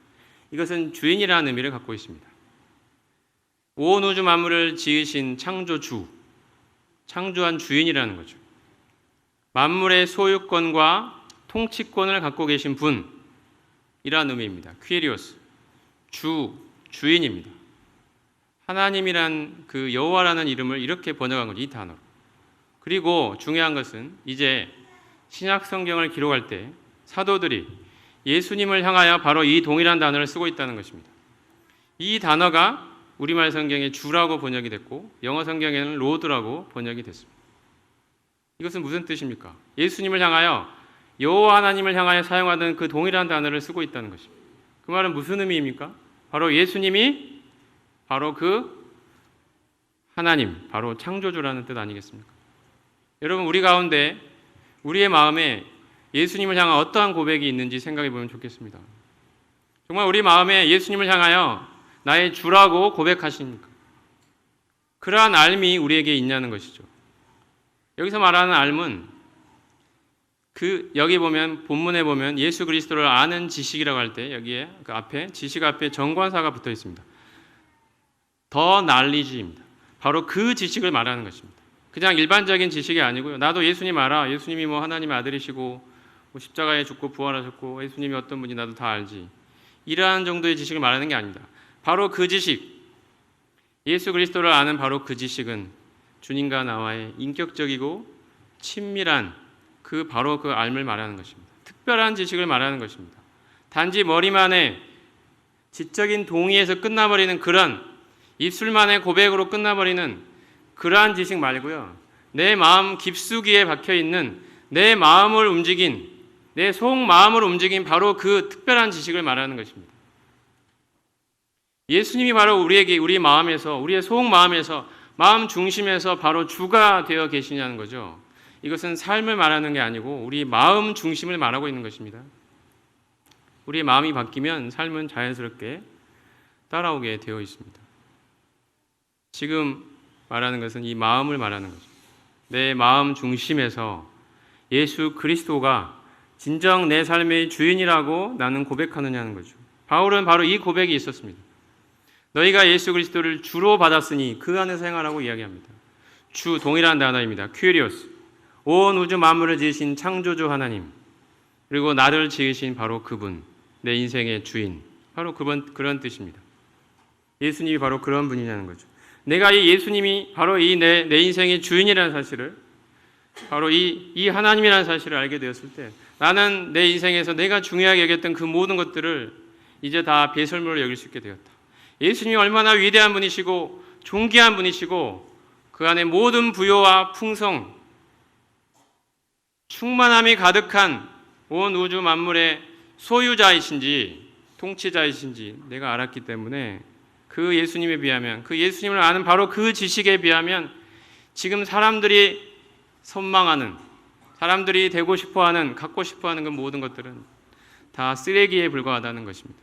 이것은 주인이라는 의미를 갖고 있습니다. 온 우주 만물을 지으신 창조주, 창조한 주인이라는 거죠. 만물의 소유권과 통치권을 갖고 계신 분이라는 의미입니다. 퀴리오스, 주인입니다. 하나님이란 그 여호와라는 이름을 이렇게 번역한 거죠. 이 단어로. 그리고 중요한 것은 이제 신약 성경을 기록할 때 사도들이 예수님을 향하여 바로 이 동일한 단어를 쓰고 있다는 것입니다. 이 단어가 우리말 성경에 주라고 번역이 됐고 영어 성경에는 로드라고 번역이 됐습니다. 이것은 무슨 뜻입니까? 예수님을 향하여 여호와 하나님을 향하여 사용하던 그 동일한 단어를 쓰고 있다는 것입니다. 그 말은 무슨 의미입니까? 바로 예수님이 바로 그 하나님, 바로 창조주라는 뜻 아니겠습니까? 여러분 우리 가운데 우리의 마음에 예수님을 향한 어떠한 고백이 있는지 생각해 보면 좋겠습니다. 정말 우리 마음에 예수님을 향하여 나의 주라고 고백하십니까? 그러한 알미 우리에게 있냐는 것이죠. 여기서 말하는 알은 여기 보면 본문에 보면 예수 그리스도를 아는 지식이라고 할 때 여기에 그 앞에 지식 앞에 정관사가 붙어 있습니다. 더 knowledge입니다. 바로 그 지식을 말하는 것입니다. 그냥 일반적인 지식이 아니고요. 나도 예수님 알아. 예수님이 뭐 하나님의 아들이시고 뭐 십자가에 죽고 부활하셨고 예수님이 어떤 분인지 나도 다 알지. 이러한 정도의 지식을 말하는 게 아닙니다. 바로 그 지식, 예수 그리스도를 아는 바로 그 지식은 주님과 나와의 인격적이고 친밀한 바로 그 알을 말하는 것입니다. 특별한 지식을 말하는 것입니다. 단지 머리만의 지적인 동의에서 끝나버리는 그런 입술만의 고백으로 끝나버리는 그러한 지식 말고요. 내 마음 깊숙이에 박혀있는 내 마음을 움직인 내 속마음을 움직인 바로 그 특별한 지식을 말하는 것입니다. 예수님이 바로 우리에게 우리 마음에서 우리의 속마음에서 마음 중심에서 바로 주가 되어 계시냐는 거죠. 이것은 삶을 말하는 게 아니고 우리 마음 중심을 말하고 있는 것입니다. 우리의 마음이 바뀌면 삶은 자연스럽게 따라오게 되어 있습니다. 지금 말하는 것은 이 마음을 말하는 거죠. 내 마음 중심에서 예수 그리스도가 진정 내 삶의 주인이라고 나는 고백하느냐는 거죠. 바울은 바로 이 고백이 있었습니다. 너희가 예수 그리스도를 주로 받았으니 그 안에서 행하라고 이야기합니다. 주 동일한 단어입니다. 퀴리오스. 온 우주 만물을 지으신 창조주 하나님, 그리고 나를 지으신 바로 그분, 내 인생의 주인, 바로 그런 뜻입니다. 예수님이 바로 그런 분이냐는 거죠. 내가 이 예수님이 바로 이 내 인생의 주인이라는 사실을, 바로 이 하나님이라는 사실을 알게 되었을 때 나는 내 인생에서 내가 중요하게 여겼던 그 모든 것들을 이제 다 배설물로 여길 수 있게 되었다. 예수님이 얼마나 위대한 분이시고 존귀한 분이시고 그 안에 모든 부요와 풍성, 충만함이 가득한 온 우주 만물의 소유자이신지 통치자이신지 내가 알았기 때문에 그 예수님에 비하면, 그 예수님을 아는 바로 그 지식에 비하면 지금 사람들이 선망하는, 사람들이 되고 싶어하는, 갖고 싶어하는 그 모든 것들은 다 쓰레기에 불과하다는 것입니다.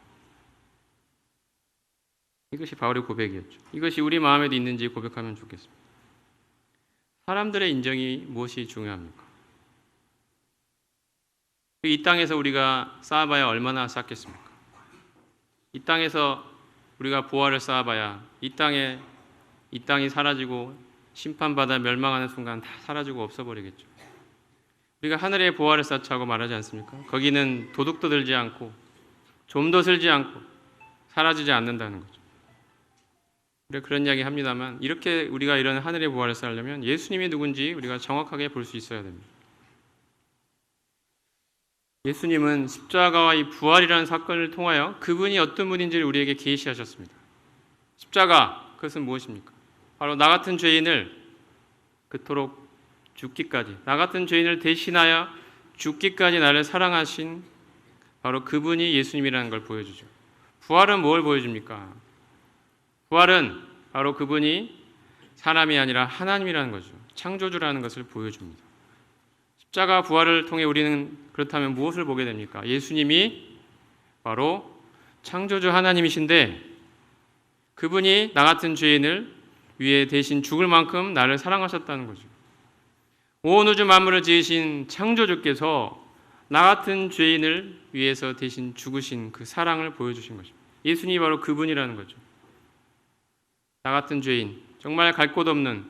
이것이 바울의 고백이었죠. 이것이 우리 마음에도 있는지 고백하면 좋겠습니다. 사람들의 인정이 무엇이 중요합니까? 이 땅에서 우리가 쌓아봐야 얼마나 쌓겠습니까? 이 땅에서 우리가 보화를 쌓아봐야 이 땅이 사라지고 심판받아 멸망하는 순간 다 사라지고 없어버리겠죠. 우리가 하늘에 보화를 쌓자고 말하지 않습니까? 거기는 도둑도 들지 않고 좀도 슬지 않고 사라지지 않는다는 거죠. 우리가 그런 이야기 합니다만 이렇게 우리가 이런 하늘의 보화를 쌓으려면 예수님이 누군지 우리가 정확하게 볼 수 있어야 됩니다. 예수님은 십자가와 이 부활이라는 사건을 통하여 그분이 어떤 분인지를 우리에게 계시하셨습니다. 십자가, 그것은 무엇입니까? 바로 나 같은 죄인을 그토록 죽기까지, 나 같은 죄인을 대신하여 죽기까지 나를 사랑하신 바로 그분이 예수님이라는 걸 보여주죠. 부활은 뭘 보여줍니까? 부활은 바로 그분이 사람이 아니라 하나님이라는 거죠. 창조주라는 것을 보여줍니다. 십자가 부활을 통해 우리는 그렇다면 무엇을 보게 됩니까? 예수님이 바로 창조주 하나님이신데 그분이 나 같은 죄인을 위해 대신 죽을 만큼 나를 사랑하셨다는 거죠. 온 우주 만물을 지으신 창조주께서 나 같은 죄인을 위해서 대신 죽으신 그 사랑을 보여주신 것입니다. 예수님이 바로 그분이라는 거죠. 나 같은 죄인, 정말 갈 곳 없는,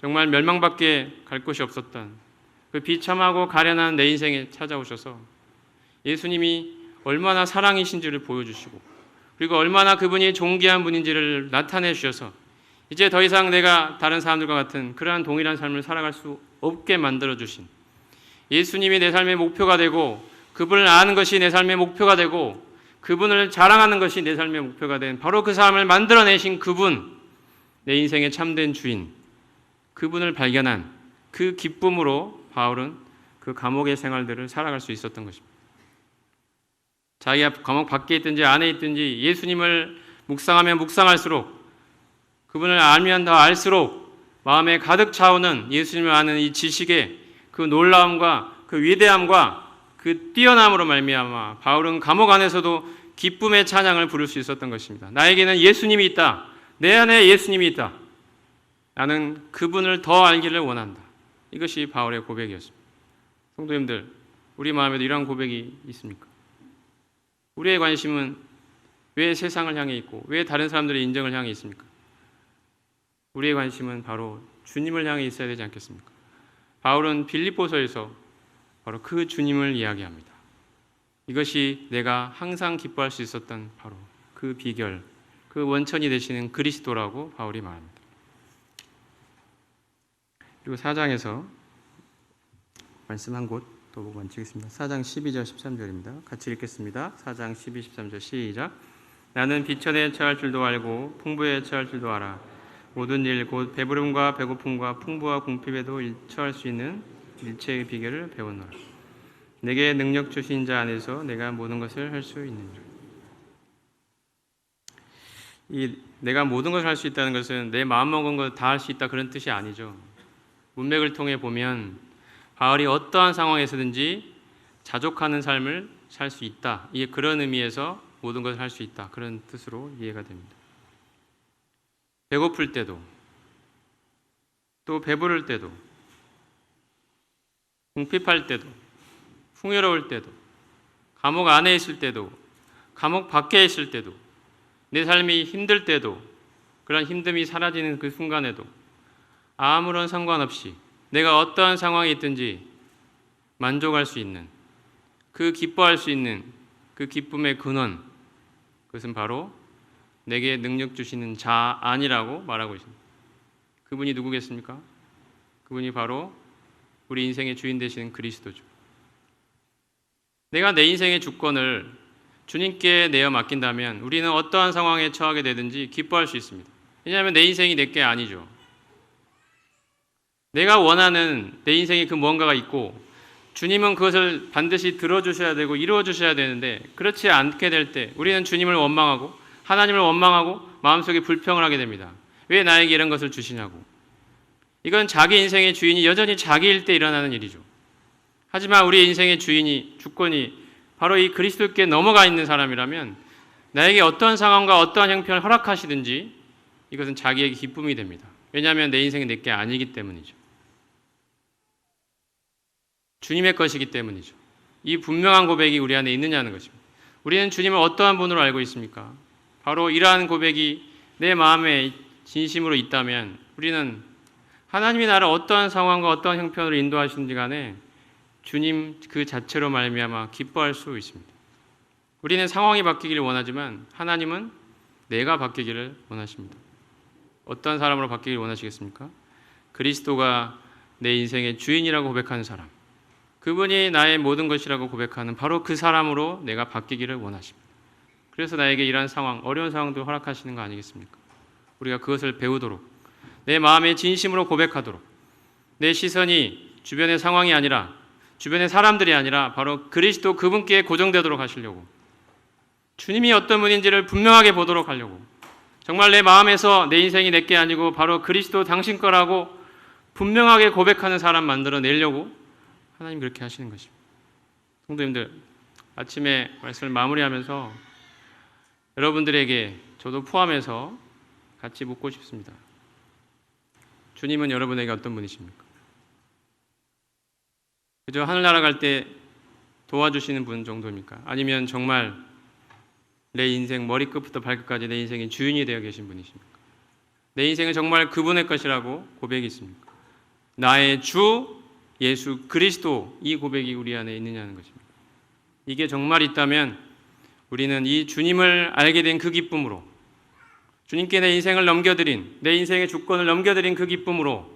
정말 멸망밖에 갈 곳이 없었던 그 비참하고 가련한 내 인생에 찾아오셔서 예수님이 얼마나 사랑이신지를 보여주시고 그리고 얼마나 그분이 존귀한 분인지를 나타내 주셔서 이제 더 이상 내가 다른 사람들과 같은 그러한 동일한 삶을 살아갈 수 없게 만들어 주신 예수님이 내 삶의 목표가 되고 그분을 아는 것이 내 삶의 목표가 되고 그분을 자랑하는 것이 내 삶의 목표가 된 바로 그 사람을 만들어내신 그분, 내 인생의 참된 주인, 그분을 발견한 그 기쁨으로 바울은 그 감옥의 생활들을 살아갈 수 있었던 것입니다. 자기가 감옥 밖에 있든지 안에 있든지 예수님을 묵상하면 묵상할수록 그분을 알면 더 알수록 마음에 가득 차오는 예수님을 아는 이 지식의 그 놀라움과 그 위대함과 그 뛰어남으로 말미암아 바울은 감옥 안에서도 기쁨의 찬양을 부를 수 있었던 것입니다. 나에게는 예수님이 있다. 내 안에 예수님이 있다. 나는 그분을 더 알기를 원한다. 이것이 바울의 고백이었습니다. 성도님들, 우리 마음에도 이러한 고백이 있습니까? 우리의 관심은 왜 세상을 향해 있고 왜 다른 사람들의 인정을 향해 있습니까? 우리의 관심은 바로 주님을 향해 있어야 되지 않겠습니까? 바울은 빌립보서에서 바로 그 주님을 이야기합니다. 이것이 내가 항상 기뻐할 수 있었던 바로 그 비결, 그 원천이 되시는 그리스도라고 바울이 말합니다. 그리고 4장에서 말씀 한 곳 또 보고 마치겠습니다. 4장 12절 13절입니다. 같이 읽겠습니다. 4장 12, 13절 시작. 나는 비천에 처할 줄도 알고 풍부에 처할 줄도 알아. 모든 일 곧 배부름과 배고픔과 풍부와 궁핍에도 일처할 수 있는 일체의 비결을 배웠노라. 내게 능력 주신 자 안에서 내가 모든 것을 할 수 있느니라. 이 내가 모든 것을 할 수 있다는 것은 내 마음먹은 것 다 할 수 있다 그런 뜻이 아니죠. 문맥을 통해 보면 바울이 어떠한 상황에서든지 자족하는 삶을 살 수 있다. 이게 그런 의미에서 모든 것을 할 수 있다. 그런 뜻으로 이해가 됩니다. 배고플 때도 또 배부를 때도 궁핍할 때도 풍요로울 때도 감옥 안에 있을 때도 감옥 밖에 있을 때도 내 삶이 힘들 때도 그런 힘듦이 사라지는 그 순간에도 아무런 상관없이 내가 어떠한 상황에 있든지 만족할 수 있는 그 기뻐할 수 있는 그 기쁨의 근원 그것은 바로 내게 능력 주시는 자 아니라고 말하고 있습니다. 그분이 누구겠습니까? 그분이 바로 우리 인생의 주인 되시는 그리스도죠. 내가 내 인생의 주권을 주님께 내어 맡긴다면 우리는 어떠한 상황에 처하게 되든지 기뻐할 수 있습니다. 왜냐하면 내 인생이 내 게 아니죠. 내가 원하는 내 인생에 그 무언가가 있고 주님은 그것을 반드시 들어주셔야 되고 이루어주셔야 되는데 그렇지 않게 될 때 우리는 주님을 원망하고 하나님을 원망하고 마음속에 불평을 하게 됩니다. 왜 나에게 이런 것을 주시냐고. 이건 자기 인생의 주인이 여전히 자기일 때 일어나는 일이죠. 하지만 우리 인생의 주권이 바로 이 그리스도께 넘어가 있는 사람이라면 나에게 어떠한 상황과 어떠한 형편을 허락하시든지 이것은 자기에게 기쁨이 됩니다. 왜냐하면 내 인생이 내 게 아니기 때문이죠. 주님의 것이기 때문이죠. 이 분명한 고백이 우리 안에 있느냐는 것입니다. 우리는 주님을 어떠한 분으로 알고 있습니까? 바로 이러한 고백이 내 마음에 진심으로 있다면 우리는 하나님이 나를 어떠한 상황과 어떠한 형편으로 인도하시는지 간에 주님 그 자체로 말미암아 기뻐할 수 있습니다. 우리는 상황이 바뀌기를 원하지만 하나님은 내가 바뀌기를 원하십니다. 어떤 사람으로 바뀌기를 원하시겠습니까? 그리스도가 내 인생의 주인이라고 고백하는 사람, 그분이 나의 모든 것이라고 고백하는 바로 그 사람으로 내가 바뀌기를 원하십니다. 그래서 나에게 이러한 상황, 어려운 상황도 허락하시는 거 아니겠습니까? 우리가 그것을 배우도록, 내 마음의 진심으로 고백하도록, 내 시선이 주변의 상황이 아니라 주변의 사람들이 아니라 바로 그리스도 그분께 고정되도록 하시려고, 주님이 어떤 분인지를 분명하게 보도록 하려고, 정말 내 마음에서 내 인생이 내 게 아니고 바로 그리스도 당신 거라고 분명하게 고백하는 사람 만들어내려고 하나님 그렇게 하시는 것입니다. 성도님들, 아침에 말씀을 마무리하면서 여러분들에게 저도 포함해서 같이 묻고 싶습니다. 주님은 여러분에게 어떤 분이십니까? 그저 하늘나라 갈 때 도와주시는 분 정도입니까? 아니면 정말 내 인생 머리끝부터 발끝까지 내 인생의 주인이 되어 계신 분이십니까? 내 인생은 정말 그분의 것이라고 고백이 있습니까? 나의 주 예수 그리스도, 이 고백이 우리 안에 있느냐는 것입니다. 이게 정말 있다면 우리는 이 주님을 알게 된 그 기쁨으로, 주님께 내 인생을 넘겨드린, 내 인생의 주권을 넘겨드린 그 기쁨으로,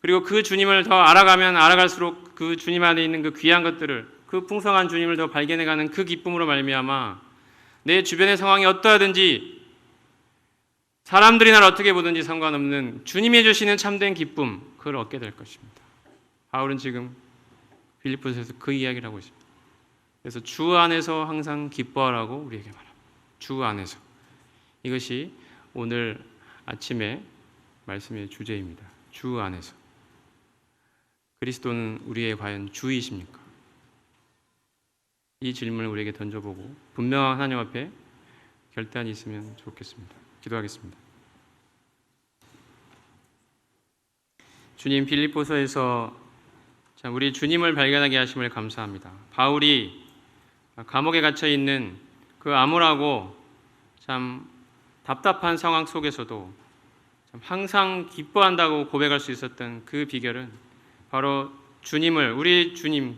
그리고 그 주님을 더 알아가면 알아갈수록 그 주님 안에 있는 그 귀한 것들을, 그 풍성한 주님을 더 발견해가는 그 기쁨으로 말미암아 내 주변의 상황이 어떠하든지 사람들이 나를 어떻게 보든지 상관없는 주님이 주시는 참된 기쁨, 그걸 얻게 될 것입니다. 바울은 지금 빌립보서에서 그 이야기를 하고 있습니다. 그래서 주 안에서 항상 기뻐하라고 우리에게 말합니다. 주 안에서. 이것이 오늘 아침에 말씀의 주제입니다. 주 안에서. 그리스도는 우리의 과연 주이십니까? 이 질문을 우리에게 던져보고 분명한 하나님 앞에 결단이 있으면 좋겠습니다. 기도하겠습니다. 주님, 빌립보서에서 참 우리 주님을 발견하게 하심을 감사합니다. 바울이 감옥에 갇혀 있는 그 암울하고 참 답답한 상황 속에서도 참 항상 기뻐한다고 고백할 수 있었던 그 비결은 바로 주님을, 우리 주님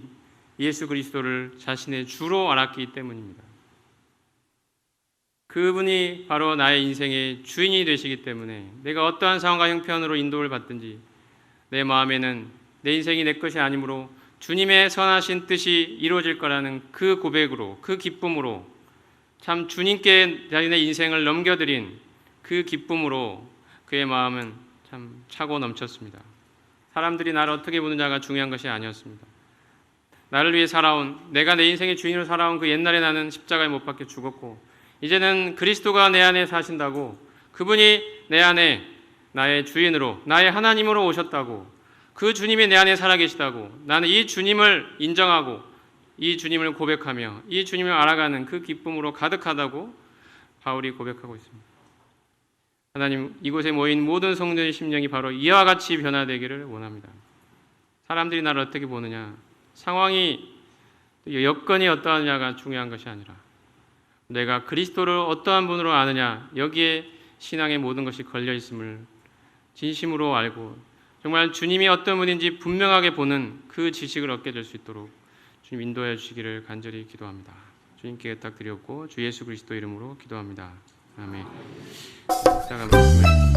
예수 그리스도를 자신의 주로 알았기 때문입니다. 그분이 바로 나의 인생의 주인이 되시기 때문에 내가 어떠한 상황과 형편으로 인도를 받든지 내 마음에는 내 인생이 내 것이 아니므로 주님의 선하신 뜻이 이루어질 거라는 그 고백으로, 그 기쁨으로, 참 주님께 자신의 인생을 넘겨드린 그 기쁨으로 그의 마음은 참 차고 넘쳤습니다. 사람들이 나를 어떻게 보느냐가 중요한 것이 아니었습니다. 나를 위해 살아온, 내가 내 인생의 주인으로 살아온 그 옛날에 나는 십자가에 못 박혀 죽었고 이제는 그리스도가 내 안에 사신다고, 그분이 내 안에 나의 주인으로, 나의 하나님으로 오셨다고, 그 주님이 내 안에 살아계시다고, 나는 이 주님을 인정하고 이 주님을 고백하며 이 주님을 알아가는 그 기쁨으로 가득하다고 바울이 고백하고 있습니다. 하나님, 이곳에 모인 모든 성도의 심령이 바로 이와 같이 변화되기를 원합니다. 사람들이 나를 어떻게 보느냐, 상황이, 여건이 어떠하느냐가 중요한 것이 아니라 내가 그리스도를 어떠한 분으로 아느냐, 여기에 신앙의 모든 것이 걸려 있음을 진심으로 알고 정말 주님이 어떤 분인지 분명하게 보는 그 지식을 얻게 될 수 있도록 주님 인도해 주시기를 간절히 기도합니다. 주님께 부탁드렸고 주 예수 그리스도 이름으로 기도합니다. 그다음에 목사가 말씀을